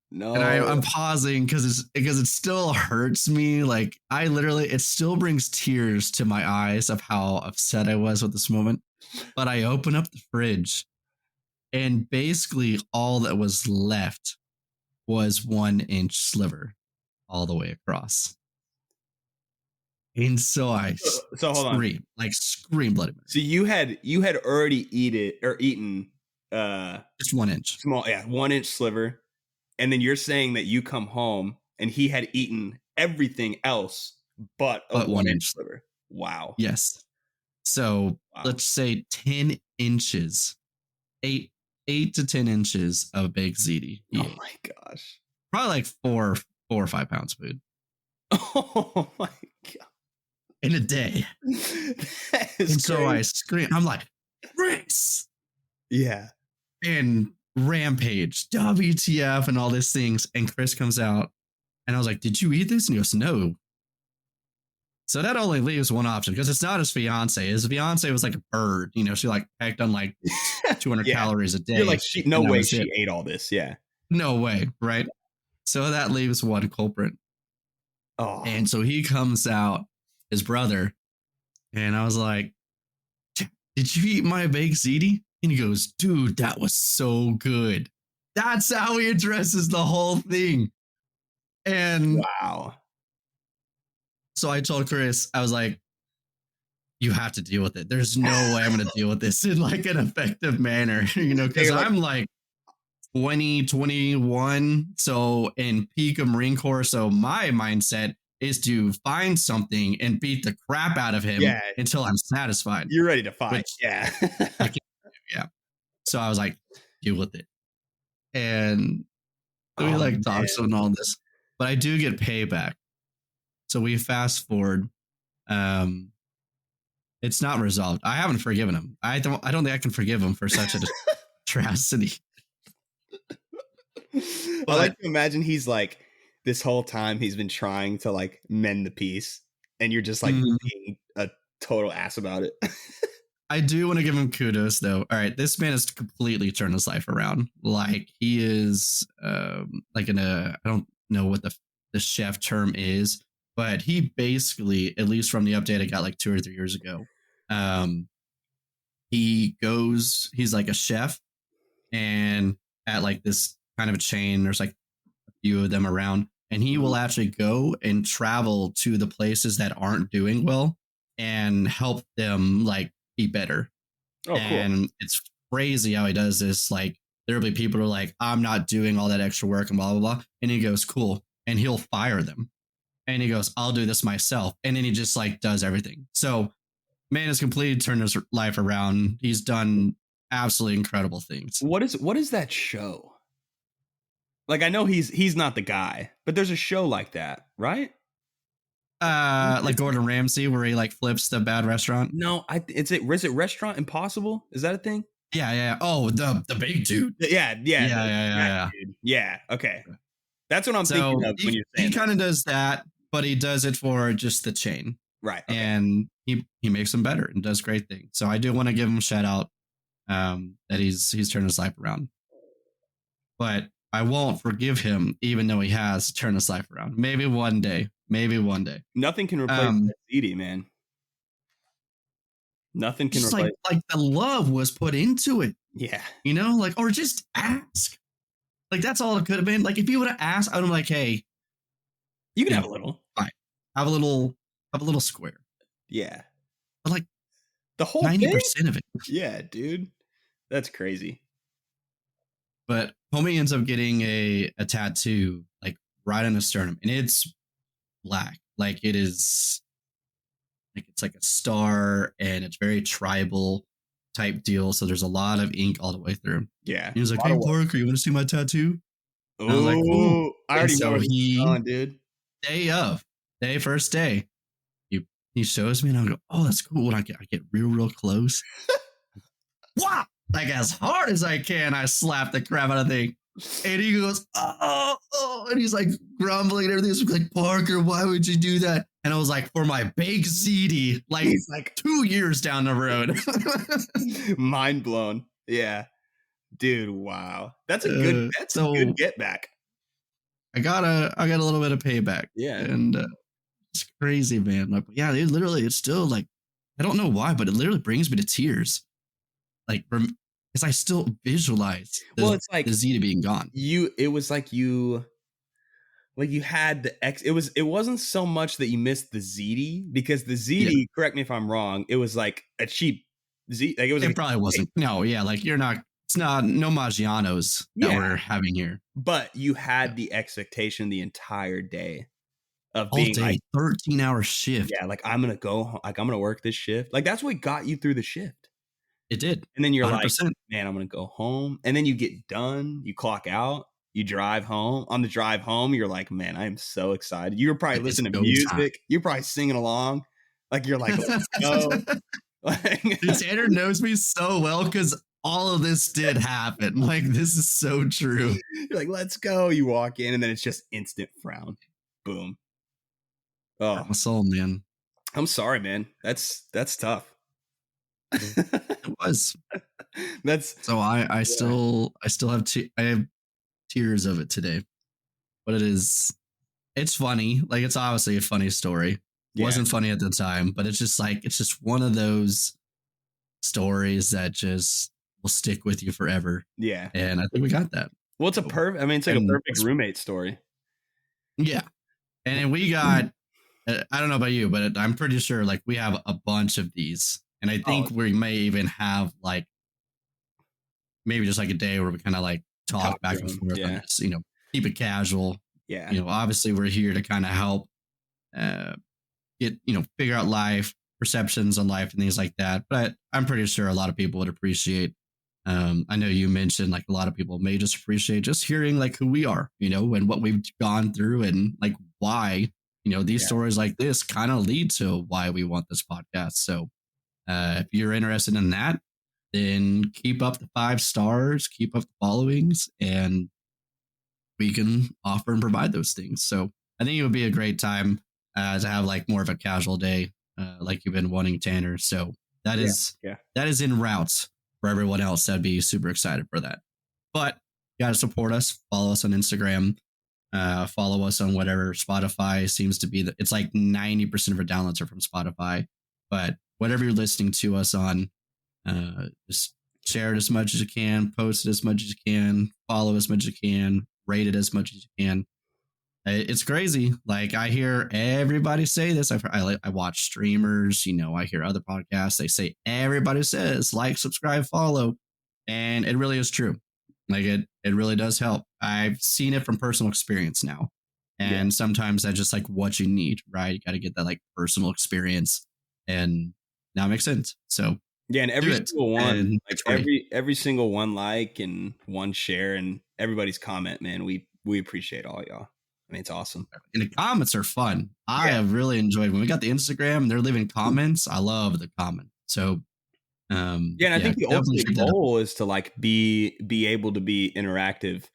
No. And I'm pausing because it still hurts me. Like it still brings tears to my eyes of how upset I was with this moment. But I open up the fridge, and basically all that was left was 1-inch sliver all the way across. And so I scream bloody murder. So you had already eaten just 1 inch. Small, 1-inch sliver. And then you're saying that you come home and he had eaten everything else but a 1-inch sliver. Wow. Yes. So let's say 10 inches, 8 to 10 inches of baked ziti. Oh my gosh. Probably like 4 or 5 pounds of food. Oh my God. In a day. And so I scream. I'm like, Chris. Yeah. And Rampage, WTF, and all these things. And Chris comes out, and I was like, did you eat this? And he goes, no. So that only leaves one option because it's not his fiance. His fiance was like a bird. She like packed on like 200 calories a day. You're like, no way she ate all this. Yeah. No way. Right. So that leaves one culprit. Oh. And so he comes out, his brother, and I was like, did you eat my baked ziti? And he goes, dude, that was so good. That's how he addresses the whole thing. And wow. So I told Chris, I was like, you have to deal with it. There's no way I'm going to deal with this in like an effective manner, because I'm like 20, 21. So in peak of Marine Corps. So my mindset is to find something and beat the crap out of him until I'm satisfied. You're ready to fight. Which, yeah. So I was like, deal with it. And we talks and all this, but I do get payback. So we fast forward. It's not resolved. I haven't forgiven him. I don't think I can forgive him for such a atrocity. I like to imagine he's like, this whole time he's been trying to like mend the peace, and you're just like being a total ass about it. I do want to give him kudos though. All right, this man has completely turned his life around. Like he is like in a, I don't know what the chef term is, but he basically, at least from the update I got like 2 or 3 years ago, um, he's like a chef, and at like this kind of a chain, there's like a few of them around, and he will actually go and travel to the places that aren't doing well and help them like be better. Oh, cool. And it's crazy how he does this. Like there'll be people who are like, I'm not doing all that extra work and blah blah blah. And he goes, cool. And he'll fire them. And he goes, I'll do this myself. And then he just like does everything. So man has completely turned his life around. He's done absolutely incredible things. What is that show? Like I know he's not the guy, but there's a show like that, right? Like Gordon Ramsay, where he like flips the bad restaurant. No, is it Restaurant Impossible? Is that a thing? Yeah. Oh, the big dude. Yeah. Dude. Yeah. Okay, that's what I'm thinking of when you're saying. He kind of does that, but he does it for just the chain, right? Okay. And he makes them better and does great things. So I do want to give him a shout out that he's turned his life around. But I won't forgive him, even though he has turned his life around. Maybe one day. Nothing can replace Ziti, man. Nothing can replace. Like the love was put into it. Yeah. You know, like, or just ask. Like that's all it could have been. Like if you would have asked, I would have been like, hey, you can have a little. Fine. Have a little square. Yeah. But like the whole 90% of it. Yeah, dude. That's crazy. But homie ends up getting a tattoo like right on his sternum, and it's black. Like it is like it's like a star, and it's very tribal type deal. So there's a lot of ink all the way through. Yeah. He was like, "Hey, Parker, you want to see my tattoo?" Oh, I was like, "Ooh." I already know he's on, dude. First day, he shows me, and I go, "Oh, that's cool." And I get real close. Wow! Like as hard as I can, I slap the crap out of the thing. And he goes, oh, and he's like grumbling and everything. He's like, Parker, why would you do that? And I was like, for my big Ziti, like 2 years down the road. Mind blown. Yeah. Dude, wow. That's a good get back. I got a little bit of payback. Yeah. And it's crazy, man. Like, yeah, it's still like, I don't know why, but it literally brings me to tears. Like, because I still visualize it's like the Ziti being gone. It was like you had the it wasn't so much that you missed the Ziti, because the Ziti, correct me if I'm wrong, it was like a cheap Ziti. Like it probably wasn't. No, yeah, like it's not no Maggianos that we're having here. But you had the expectation the entire day of all being day, like 13-hour shift. Yeah, like I'm gonna work this shift. Like that's what got you through the shift. It did. And then you're 100%. like, man, I'm going to go home. And then you get done, you clock out, you drive home. On the drive home, you're like, man, I am so excited. You're probably listening to music. Time. You're probably singing along. Like, you're like, let's go. Tanner knows me so well because all of this did happen. Like, this is so true. You're like, let's go. You walk in, and then it's just instant frown. Boom. Oh, my soul, man. I'm sorry, man. That's tough. It was. That's so I still have I have tears of it today, but it's funny. Like it's obviously a funny story. Wasn't funny at the time, but it's just one of those stories that just will stick with you forever. Yeah, and I think we got that. Well, it's a perfect. I mean, it's like a perfect roommate story. Yeah, and then we got. I don't know about you, but I'm pretty sure like we have a bunch of these. And I think we may even have like maybe just like a day where we kind of like talk back and forth. Yeah. And just, keep it casual. Yeah. Obviously we're here to kind of help get, figure out life, perceptions on life and things like that. But I'm pretty sure a lot of people would appreciate. I know you mentioned like a lot of people may just appreciate just hearing like who we are, and what we've gone through and like why, these stories like this kind of lead to why we want this podcast. So if you're interested in that, then keep up the 5 stars, keep up the followings, and we can offer and provide those things. So I think it would be a great time to have like more of a casual day, like you've been wanting, Tanner. So That is that is en route for everyone else. That'd be super excited for that. But you gotta support us. Follow us on Instagram. Follow us on whatever Spotify seems to be. It's like 90% of our downloads are from Spotify. But whatever you're listening to us on, just share it as much as you can, post it as much as you can, follow as much as you can, rate it as much as you can. It's crazy. Like I hear everybody say this. I watch streamers, I hear other podcasts. They say everybody says like, subscribe, follow, and it really is true. Like it really does help. I've seen it from personal experience now, and sometimes that's just like what you need, right? You got to get that like personal experience, and now it makes sense. So and every single one, like every single one like and one share and everybody's comment, man, we appreciate all y'all. I mean, it's awesome. And the comments are fun. I have really enjoyed when we got the Instagram and they're leaving comments. I love the comment. So, and I think the ultimate goal is to like be able to be interactive,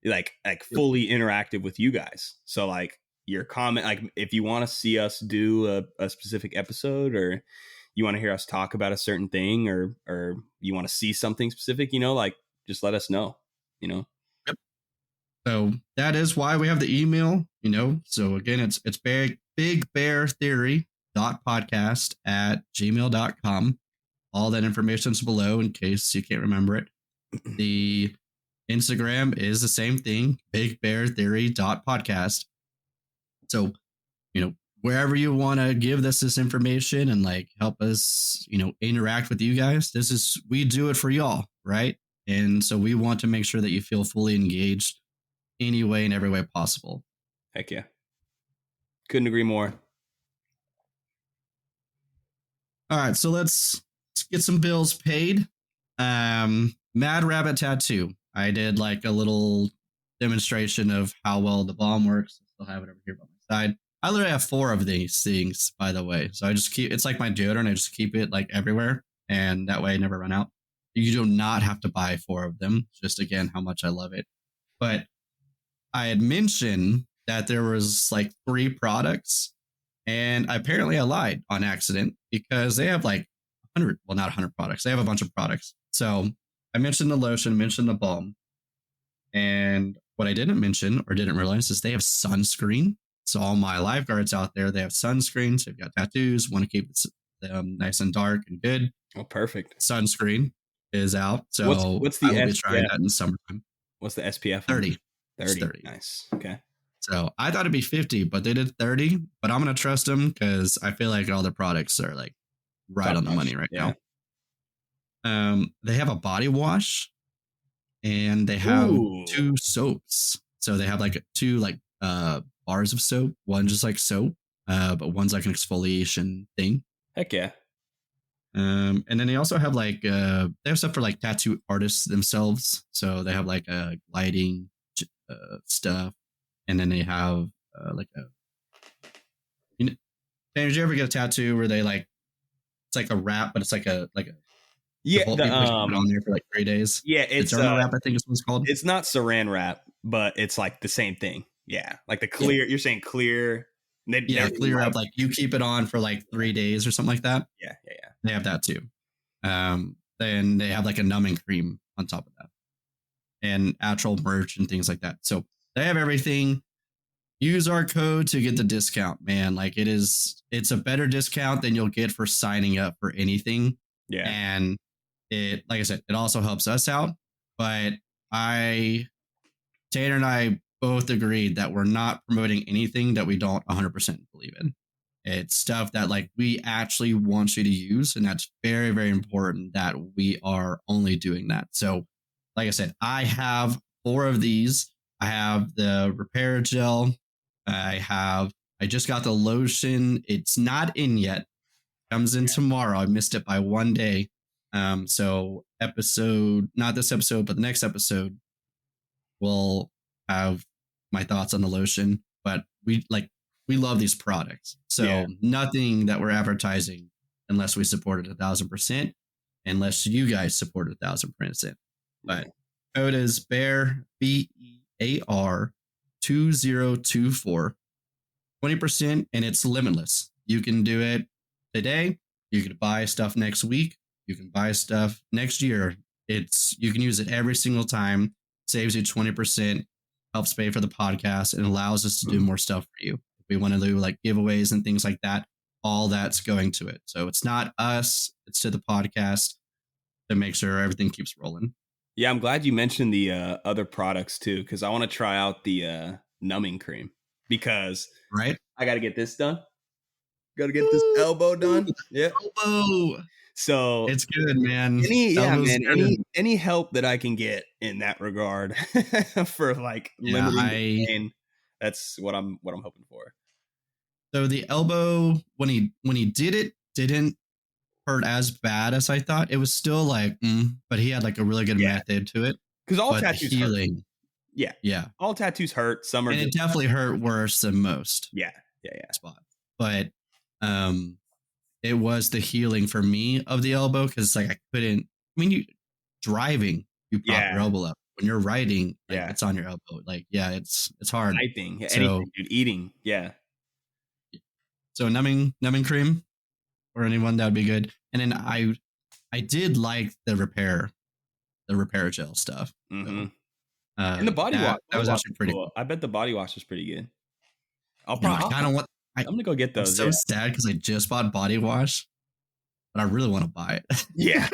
like fully interactive with you guys. So like your comment, like if you want to see us do a specific episode, or you want to hear us talk about a certain thing, or you want to see something specific, like just let us know, Yep. So that is why we have the email, So again, it's bigbeartheory.podcast@gmail.com. All that information is below in case you can't remember it. The Instagram is the same thing, bigbeartheory.podcast. So, wherever you want to give us this information and like help us, interact with you guys, we do it for y'all, right? And so we want to make sure that you feel fully engaged any way and every way possible. Heck yeah. Couldn't agree more. All right, so let's get some bills paid. Mad Rabbit Tattoo. I did like a little demonstration of how well the balm works. I still have it over here by my side. I literally have 4 of these things, by the way. So I just it's like my deodorant. I just keep it like everywhere, and that way I never run out. You do not have to buy 4 of them. Just again, how much I love it. But I had mentioned that there was like 3 products, and apparently I lied on accident because they have like 100, well, not 100 products. They have a bunch of products. So I mentioned the lotion, mentioned the balm. And what I didn't mention or didn't realize is they have sunscreen. So all my lifeguards out there, they have sunscreens. They've got tattoos, want to keep them nice and dark and good. Oh, perfect. Sunscreen is out. So what's the I will be trying that in the summertime. What's the SPF? 30. 30. Nice. Okay. So I thought it'd be 50, but they did 30. But I'm going to trust them because I feel like all the products are like right on the money right now. They have a body wash and they have 2 soaps. So they have like 2 like bars of soap. One just like soap, but one's like an exfoliation thing. Heck yeah. And then they also have like they have stuff for like tattoo artists themselves. So they have like lighting stuff, and then they have like did you ever get a tattoo where they like it's like a wrap, but it's like a put on there for like 3 days? Yeah, it's wrap, I think is what it's called. It's not saran wrap, but it's like the same thing. Yeah, like the clear. Yeah. You're saying clear. Clear wrap. Like you keep it on for like 3 days or something like that. Yeah. They have that too. Then they have like a numbing cream on top of that, and actual merch and things like that. So they have everything. Use our code to get the discount, man. Like it's a better discount than you'll get for signing up for anything. Yeah. And it, like I said, it also helps us out. But Tanner and I both agreed that we're not promoting anything that we don't 100% believe in. It's stuff that like we actually want you to use. And that's very, very important that we are only doing that. So like I said, I have 4 of these. I have the repair gel. I just got the lotion. It's not in yet. Comes in tomorrow. I missed it by 1 day. So not this episode, but the next episode, we'll have my thoughts on the lotion. But we love these products. So nothing that we're advertising unless we support it 1,000%, unless you guys support it 1,000%. But code is BEAR, BEAR 2024, 20%, and it's limitless. You can do it today. You could buy stuff next week. You can buy stuff next year. You can use it every single time. Saves you 20%, helps pay for the podcast, and allows us to do more stuff for you. If we want to do like giveaways and things like that, all that's going to it. So it's not us, it's to the podcast to make sure everything keeps rolling. Yeah, I'm glad you mentioned the other products too, because I want to try out the numbing cream because right. I got to get this done. Got to get this elbow done. Yeah. Elbow. So it's good, man. Any help that I can get in that regard for like limiting the pain, that's what I'm hoping for. So the elbow, when he did it, didn't hurt as bad as I thought. It was still like, but he had like a really good method to it. Because all tattoos healing. Hurt. Yeah. All tattoos hurt. Some are, and it definitely hurt worse than most. Yeah. Spot. But it was the healing for me of the elbow because like I couldn't. I mean, you driving, you prop your elbow up. When you're writing, like, it's on your elbow. Like, it's hard. Typing, anything, dude. Eating, So numbing cream or anyone that would be good. And then I did like the repair gel stuff. Mm-hmm. So, and the body wash that was actually pretty cool. I bet the body wash was pretty good. I kind of want. I'm gonna go get those. I'm so sad because I just bought body wash, but I really want to buy it. Yeah.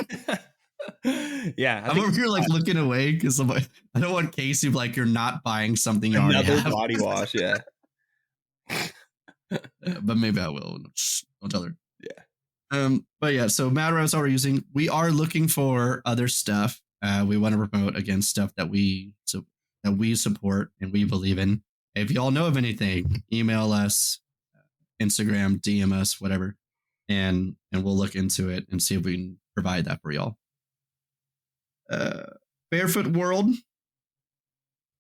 I'm over here like looking away because I'm like, I don't want Casey like you're not buying something. Another body wash, but maybe I will. Don't tell her. Yeah. But yeah, so Mad Rabbit's all we're using. We are looking for other stuff. We want to promote against stuff that we support and we believe in. If y'all know of anything, email us, Instagram, DM us, whatever, and we'll look into it and see if we can provide that for y'all. Barefoot World,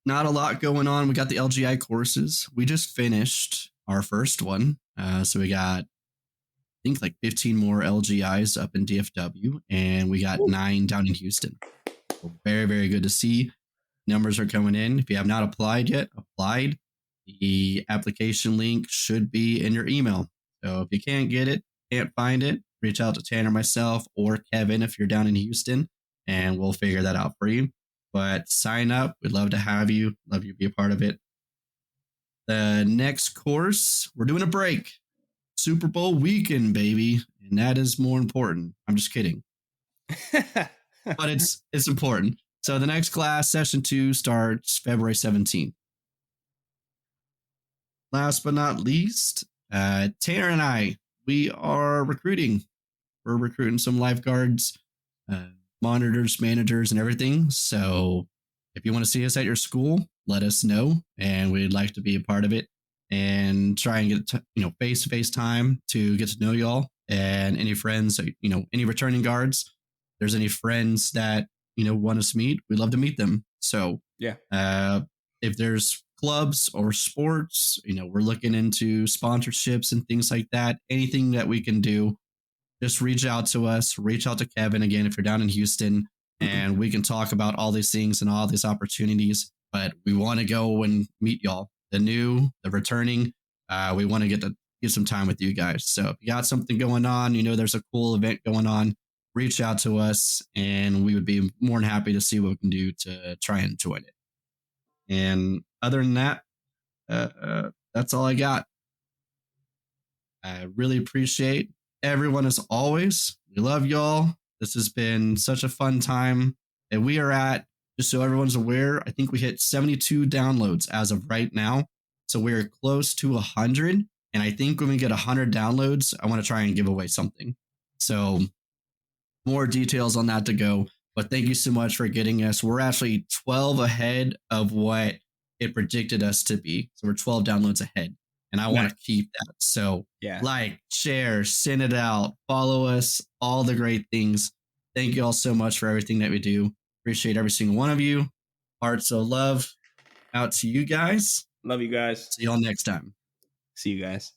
not a lot going on. We got the LGI courses. We just finished our first one, so we got, I think, like 15 more LGIs up in DFW, and we got 9 down in Houston. So very, very good to see. Numbers are coming in. If you have not applied yet, applied. The application link should be in your email. So if you can't get it, can't find it, reach out to Tanner, myself, or Kevin if you're down in Houston, and we'll figure that out for you. But sign up. We'd love to have you. Love you to be a part of it. The next course, we're doing a break. Super Bowl weekend, baby. And that is more important. I'm just kidding. But it's important. So the next class, session 2, starts February 17th. Last but not least, Tanner and I, we are recruiting. We're recruiting some lifeguards, monitors, managers, and everything. So if you want to see us at your school, let us know, and we'd like to be a part of it and try and get face-to-face time to get to know y'all and any friends, any returning guards. If there's any friends that want us to meet, we'd love to meet them. So if there's clubs or sports, we're looking into sponsorships and things like that. Anything that we can do, just reach out to us. Reach out to Kevin again if you're down in Houston, and we can talk about all these things and all these opportunities. But we want to go and meet y'all, the returning. We want to get some time with you guys. So if you got something going on, there's a cool event going on, reach out to us, and we would be more than happy to see what we can do to try and join it. And other than that, that's all I got. I really appreciate everyone as always. We love y'all. This has been such a fun time. And we are at, just so everyone's aware, I think we hit 72 downloads as of right now. So we're close to 100. And I think when we get 100 downloads, I want to try and give away something. So more details on that to go. But thank you so much for getting us. We're actually 12 ahead of what it predicted us to be. So we're 12 downloads ahead. And I want to keep that. So like, share, send it out, follow us, all the great things. Thank you all so much for everything that we do. Appreciate every single one of you. Hearts of love out to you guys. Love you guys. See y'all next time. See you guys.